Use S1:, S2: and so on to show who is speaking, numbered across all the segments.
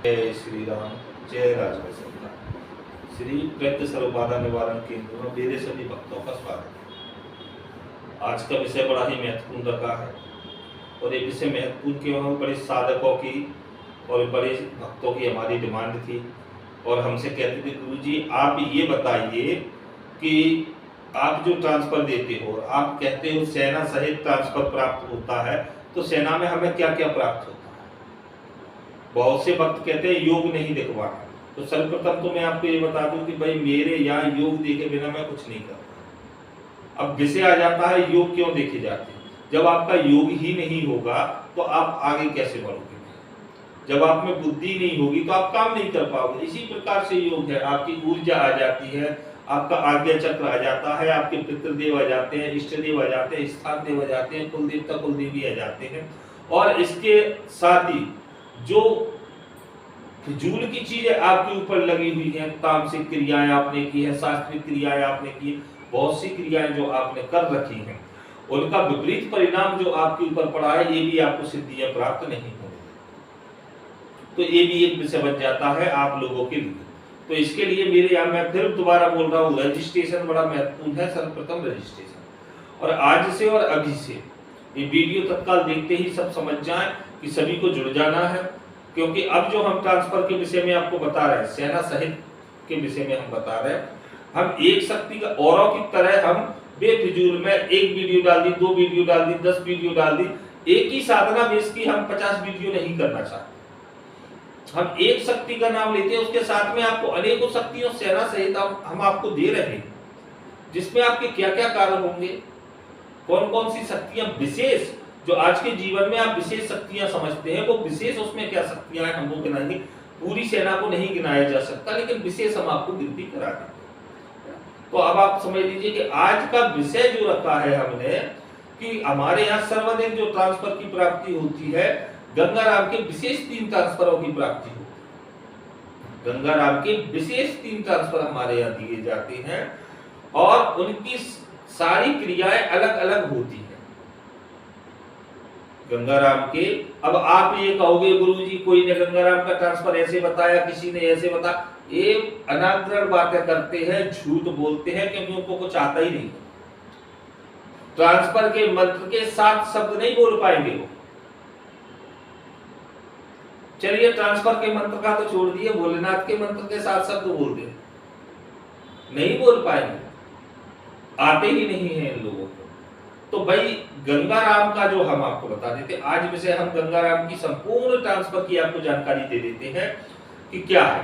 S1: जय श्री राम, जय राजवंश। श्री प्रत्य सर्वबाधा निवारण केंद्र में मेरे सभी भक्तों का स्वागत है। आज का विषय बड़ा ही महत्वपूर्ण रखा है और ये विषय महत्वपूर्ण क्यों? बड़े साधकों की और बड़े भक्तों की हमारी डिमांड थी और हमसे कहते थे, गुरुजी आप ये बताइए कि आप जो ट्रांसफर देते हो, आप कहते हो सेना सहित ट्रांसफर प्राप्त होता है, तो सेना में हमें क्या क्या प्राप्त होता है? बहुत से भक्त कहते हैं योग नहीं दिखवाना। तो सर्वप्रथम तो मैं आपको ये बता दूं कि भाई मेरे यहाँ योग देखे बिना मैं कुछ नहीं करता। अब विषय आ जाता है योग क्यों देखे जाते हैं? जब आपका योग ही नहीं होगा तो आप आगे कैसे बढ़ोगे? जब आप में बुद्धि नहीं होगी तो आप काम नहीं कर पाओगे। इसी प्रकार से योग है, आपकी ऊर्जा आ जाती है, आपका आज्ञा चक्र आ जाता है, आपके पितृदेव आ जाते हैं, इष्ट देव आ जाते हैं, स्थान देव आ जाते हैं, कुल देवता कुल देवी आ जाते हैं। और इसके साथ ही जो फिजूल की चीजें आपके ऊपर लगी हुई हैं, तामसिक क्रियाएं आपने की है, शास्त्रीय क्रियाएं आपने की, बहुत सी क्रियाएं जो आपने कर रखी हैं, उनका विपरीत परिणाम जो आपके ऊपर पड़ा है, ये भी आपको सिद्धियां प्राप्त नहीं होगी। तो ये भी एक विषय बन जाता है आप लोगों के लिए। तो इसके लिए मेरे यहाँ मैं फिर दोबारा बोल रहा हूँ, रजिस्ट्रेशन बड़ा महत्वपूर्ण है। सर्वप्रथम रजिस्ट्रेशन, और आज से और अभी से ये वीडियो तत्काल देखते ही सब समझ जाएं कि सभी को जुड़ जाना है। क्योंकि अब जो हम ट्रांसफर के विषय में आपको बता रहे हैं, सेना सहित के विषय में हम बता रहे हैं, हम एक शक्ति का औरों की तरह हम बेफिजूल में एक वीडियो डाल दी, 2 वीडियो डाल दी, 10 वीडियो डाल दी, एक ही साधना बेस की हम 50 वीडियो नहीं करना चाहते। हम एक शक्ति का नाम लेते हैं, उसके साथ में आपको अनेकों शक्तियों सेना सहित हम आपको दे रहे हैं, जिसमें आपके क्या क्या कार्य होंगे, कौन कौन सी शक्तियां विशेष जो आज के जीवन में आप विशेष शक्तियां समझते हैं, वो विशेष उसमें क्या शक्तियां हैं हमको गिनाएंगे। पूरी सेना को नहीं गिनाया जा सकता, लेकिन विशेष हम आपको गिनती करा देंगे। तो अब आप समझ लीजिए कि आज का विषय जो रखा है हमने कि हमारे यहाँ सर्वाधिक जो ट्रांसफर की प्राप्ति होती है, गंगाराम के विशेष 3 ट्रांसफरों की प्राप्ति होती है। गंगाराम के विशेष 3 ट्रांसफर हमारे यहाँ दिए जाते हैं और उनकी सारी क्रियाएं अलग अलग होती है गंगाराम के। अब आप ये कहोगे गुरुजी कोई ने गंगाराम का ट्रांसफर ऐसे बताया, किसी ने ऐसे बताया, ये अनादर बातें करते हैं, झूठ बोलते हैं, क्योंकि उनको कुछ आता ही नहीं। ट्रांसफर के मंत्र के 7 शब्द नहीं बोल पाएंगे वो। चलिए ट्रांसफर के मंत्र का तो छोड़ दिए, भोलेनाथ के मंत्र के 7 शब्द बोल दे, नहीं बोल पाएंगे, आते ही नहीं है इन लोगों को। तो भाई गंगाराम का जो हम आपको बता देते, आज विषय हम गंगाराम की संपूर्ण ट्रांसफर की आपको जानकारी दे देते हैं कि क्या है।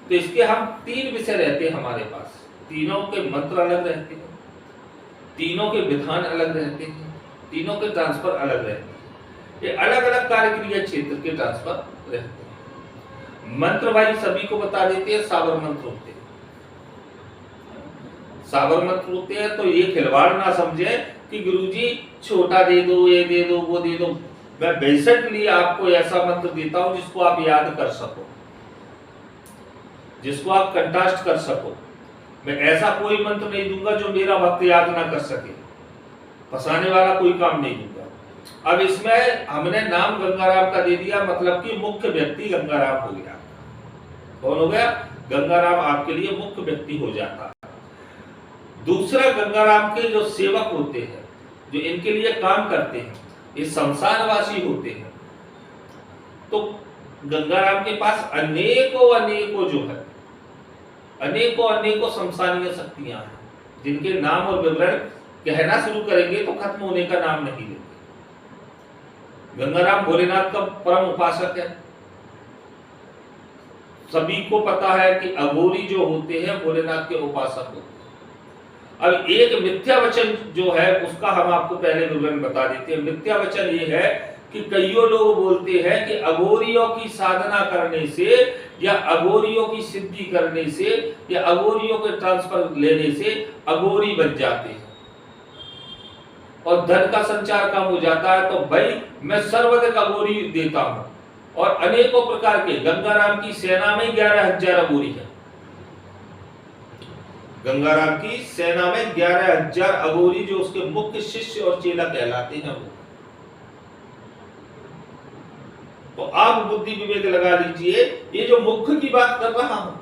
S1: तो इसके हम 3 विषय रहते हैं हमारे पास, तीनों के मंत्र अलग रहते हैं, तीनों के विधान अलग रहते हैं, तीनों के ट्रांसफर अलग रहते हैं। ये अलग अलग कार्य क्रिया क्षेत्र के ट्रांसफर रहते हैं। मंत्र भाई सभी को बता देते हैं, साबर मंत्र होते हैं। साबर मंत्र होते हैं तो ये खिलवाड़ ना समझे कि गुरुजी छोटा दे दो, ये दे दो, वो दे दो। मैं बेसिकली आपको ऐसा मंत्र देता हूं जिसको आप याद कर सको, जिसको आप कंठास्थ कर सको। मैं ऐसा कोई मंत्र नहीं दूंगा जो मेरा भक्त याद ना कर सके, फंसाने वाला कोई काम नहीं दूंगा। अब इसमें हमने नाम गंगाराम का दे दिया, मतलब कि मुख्य व्यक्ति गंगाराम हो गया। कौन हो गया? गंगाराम आपके लिए मुख्य व्यक्ति हो जाता है। दूसरा, गंगाराम के जो सेवक होते हैं, जो इनके लिए काम करते हैं, ये संसारवासी होते हैं। तो गंगाराम के पास अनेकों अनेकों जो है, अनेकों अनेकों संसारीय शक्तियां हैं, जिनके नाम और विवरण कहना शुरू करेंगे तो खत्म होने का नाम नहीं लेते। गंगाराम भोलेनाथ का परम उपासक है। सभी को पता है कि अघोरी जो होते हैं भोलेनाथ के उपासक होते हैं। अब एक मिथ्या वचन जो है उसका हम आपको पहले विवरण बता देते हैं। मिथ्या वचन ये है कि कईयों लोग बोलते हैं कि अघोरियों की साधना करने से या अघोरियों की सिद्धि करने से या अघोरियों के ट्रांसफर लेने से अघोरी बन जाते हैं और धन का संचार कम हो जाता है। तो भाई मैं सर्वाधिक अघोरी देता हूं और अनेकों प्रकार के, गंगाराम की सेना में 11,000 अघोरी है। गंगाराम की सेना में 11,000 अघोरी जो उसके मुख्य शिष्य और चेला कहलाते हैं वो। तो आप बुद्धि विवेक लगा लीजिए, ये जो मुख्य की बात कर रहा हूं,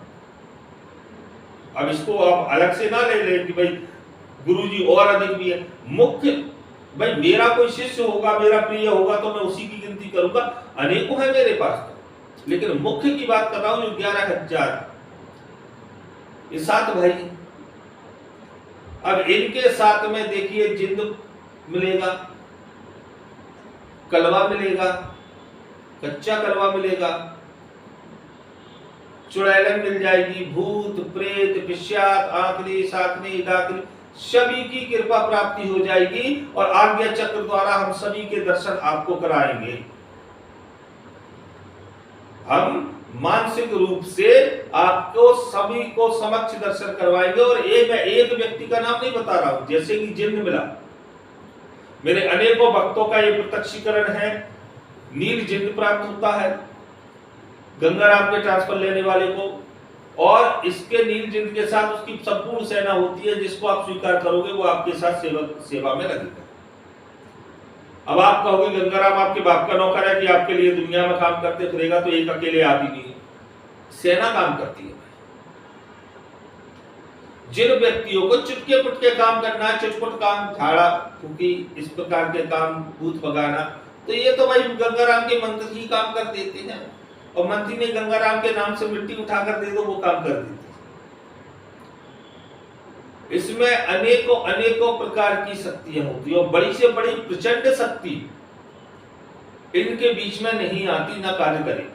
S1: अब इसको आप अलग से ना ले लें कि भाई गुरुजी और अधिक भी है। मुख्य भाई मेरा कोई शिष्य होगा, मेरा प्रिय होगा तो मैं उसी की गिनती करूंगा, अनेकों है मेरे पास तो। लेकिन मुख्य की बात कर रहा हूं जो 11,000 ये 7 भाई। अब इनके साथ में देखिए जिंद मिलेगा, कलवा मिलेगा, कच्चा कलवा मिलेगा, चुड़ैलन मिल जाएगी, भूत प्रेत पिशाच आंकड़ी साकनी दाखिल सभी की कृपा प्राप्ति हो जाएगी और आज्ञा चक्र द्वारा हम सभी के दर्शन आपको कराएंगे। हम मानसिक रूप से आपको सभी को समक्ष दर्शन करवाएंगे। और मैं एक व्यक्ति का नाम नहीं बता रहा हूं, जैसे कि जिन्न मिला, मेरे अनेकों भक्तों का ये प्रत्यक्षीकरण है। नील जिन्न प्राप्त होता है गंगाराम के ट्रांसफर लेने वाले को, और इसके नील जिन्न के साथ उसकी संपूर्ण सेना होती है, जिसको आप स्वीकार करोगे वो आपके साथ सेवा में लगेगा। अब आप कहोगे गंगाराम आपके बाप का नौकर है कि आपके लिए दुनिया में काम करते फिरेगा, तो एक अकेले आप ही नहीं, सेना काम करती है। जिन व्यक्तियों को चुटके पुटके काम करना है, चुटपुट काम, झाड़ा फूकी इस प्रकार के काम, भूत भगाना, तो ये तो भाई गंगाराम के मंत्र ही काम कर देते हैं। और मंत्री ने गंगाराम के नाम से मिट्टी उठाकर दे दो, वो काम कर देते हैं। इसमें अनेकों अनेकों प्रकार की शक्तियां होती है और बड़ी से बड़ी प्रचंड शक्ति इनके बीच में नहीं आती, ना कार्य करेगी।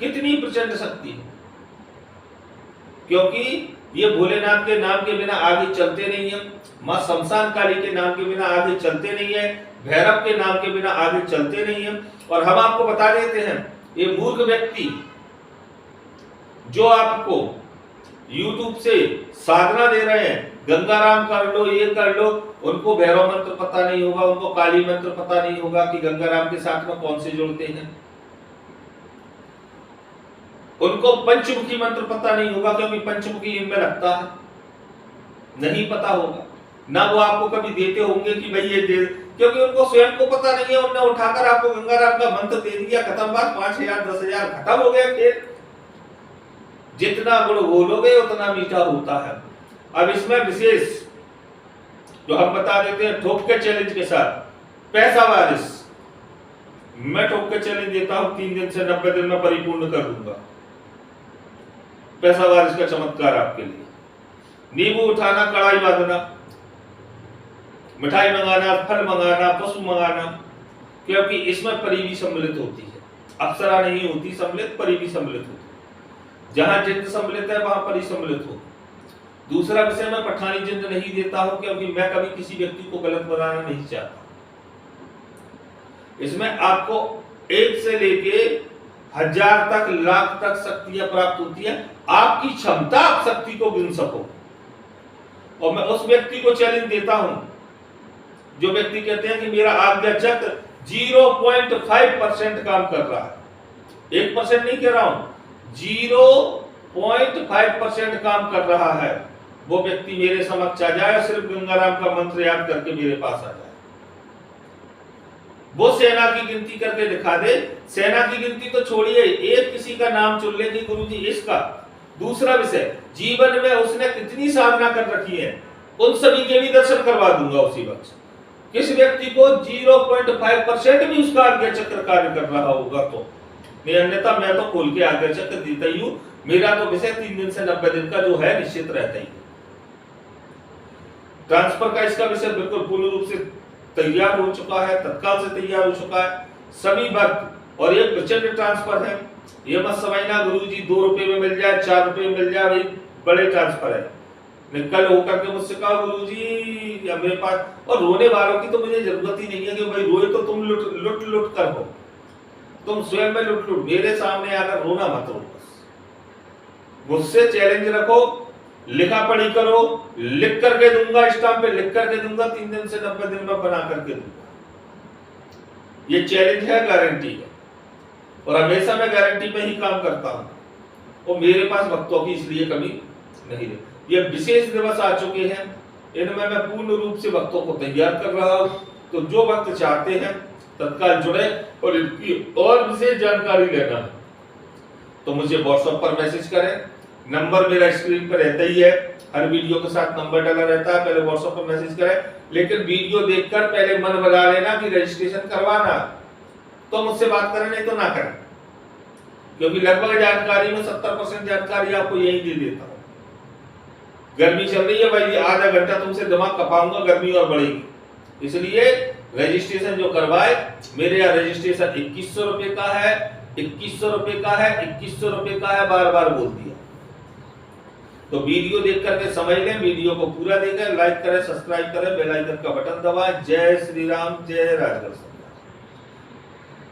S1: कितनी प्रचंड शक्ति है, क्योंकि ये भोलेनाथ के नाम के बिना आगे चलते नहीं है, मां शमशान काली के नाम के बिना आगे चलते नहीं है, भैरव के नाम के बिना आगे चलते नहीं है। और हम आपको बता देते हैं, ये मूर्ख व्यक्ति जो आपको YouTube से साधना दे रहे हैं, गंगाराम कर लो, ये कर लो, उनको भैरव मंत्र पता नहीं होगा, उनको काली मंत्र पता नहीं होगा कि गंगाराम के साथ में कौन से जुड़ते हैं, उनको पंचमुखी मंत्र पता नहीं होगा, क्योंकि पंचमुखी इनमें लगता है, नहीं पता होगा ना। वो आपको कभी देते होंगे कि भाई ये दे, क्योंकि उनको स्वयं को पता नहीं है। उन्होंने उठाकर आपको गंगाराम का मंत्र दे दिया, खत्म बात, 5,000 10,000 खत्म हो गया खेल। जितना गुण बोलोगे उतना मीठा होता है। अब इसमें विशेष जो हम बता देते हैं ठोक के चैलेंज के साथ, पैसा वारिस मैं ठोक के चैलेंज देता हूं, 3 दिन से 90 दिन में परिपूर्ण कर दूंगा। पैसा वारिस का चमत्कार आपके लिए, नींबू उठाना, कड़ाई बांधना, मिठाई मंगाना, फल मंगाना, पशु मंगाना, क्योंकि इसमें परी भी सम्मिलित होती है, अप्सरा नहीं होती सम्मिलित, परी भी सम्मिलित होती है। जहां जिंद सम्मिलित है वहां परी सम्मिलित हो। दूसरा विषय मैं पठानी जिंद नहीं देता हूं, क्योंकि मैं कभी किसी व्यक्ति को गलत बनाना नहीं चाहता। इसमें आपको 1 से लेके 1000 तक, लाख तक शक्तियां प्राप्त होती है। आपकी क्षमता आप शक्ति को गिन सको। और मैं उस व्यक्ति को चैलेंज देता हूं जो व्यक्ति कहते हैं कि मेरा आज्ञा चक्र 0.5% काम कर रहा है, 1% नहीं कह रहा हूं, 0.5% काम कर रहा है, वो व्यक्ति मेरे समक्ष आ जाए, सिर्फ गंगाराम का मंत्र याद करके मेरे पास आ जाए। वो सेना की गिनती करके दिखा दे। सेना की गिनती तो छोड़िए, एक किसी का नाम चुन ले कि गुरुजी इसका। दूसरा विषय, जीवन में उसने कितनी साधना कर रखी है, उन सभी के भी दर्शन करवा दूंगा उसी वक्त। किस व्यक्ति को 0.5% भी उसका आज्ञा चक्र कार्य कर रहा होगा तो नहीं, अन्यथा मैं तो खोल के आज्ञा चक्र देता ही हूं। मेरा तो विषय 3 दिन से 90 दिन का जो है निश्चित रहता ही। ट्रांसफर का इसका विषय बिल्कुल पूर्ण रूप से तैयार हो चुका है, तत्काल से तैयार हो चुका है सभी भक्त। और ये प्रचंड ट्रांसफर है, ये मत समझना गुरुजी 2 रुपए में मिल जाए, 4 रुपए में मिल जाए, भाई बड़े ट्रांसफर है। कल होकर के मुझसे कहा गुरुजी या मेरे पास, और रोने वालों की तो मुझे जरूरत ही नहीं है कि भाई रोए तो तुम लुट लुट कर हो, तुम स्वयं में लुट लुट, मेरे सामने आकर रोना मत रो। बस मुझसे चैलेंज रखो, लिखा पढ़ी करो, लिख करके दूंगा, स्टाम्प पे लिख करके दूंगा, 3 दिन से 90 दिन में बना करके दूंगा। ये चैलेंज है, गारंटी है, और हमेशा मैं गारंटी पे ही काम करता हूं। और मेरे पास भक्तों की इसलिए कमी नहीं है। ये विशेष दिवस आ चुके हैं, इनमें मैं पूर्ण रूप से भक्तों को तैयार कर रहा हूं। तो जो भक्त चाहते हैं तत्काल जुड़े, और इनकी और विशेष जानकारी लेना है तो मुझे व्हाट्सएप पर मैसेज करें। नंबर मेरा स्क्रीन पर रहता ही है, हर वीडियो के साथ नंबर डाला रहता है। पहले व्हाट्सएप पर मैसेज करें, लेकिन वीडियो देखकर पहले मन बना लेना कि रजिस्ट्रेशन करवाना, तो मुझसे बात करें, नहीं तो ना करें, क्योंकि लगभग जानकारी में 70% जानकारी आपको यही दे देता हूं। गर्मी चल रही है भाई, आधा घंटा तुमसे दिमाग खपाऊंगा, गर्मी और बढ़ेगी, इसलिए रजिस्ट्रेशन जो करवाए, मेरे यहाँ रजिस्ट्रेशन 2100 रुपए का है, 2100 रुपए का है, 2100 रुपए का है, बार बार बोल दिया। तो वीडियो देख करके समझ लें, वीडियो को पूरा देखें, लाइक करें, सब्सक्राइब करें, बेल आइकन का बटन दबाएं। जय श्री राम, जय राजगढ़।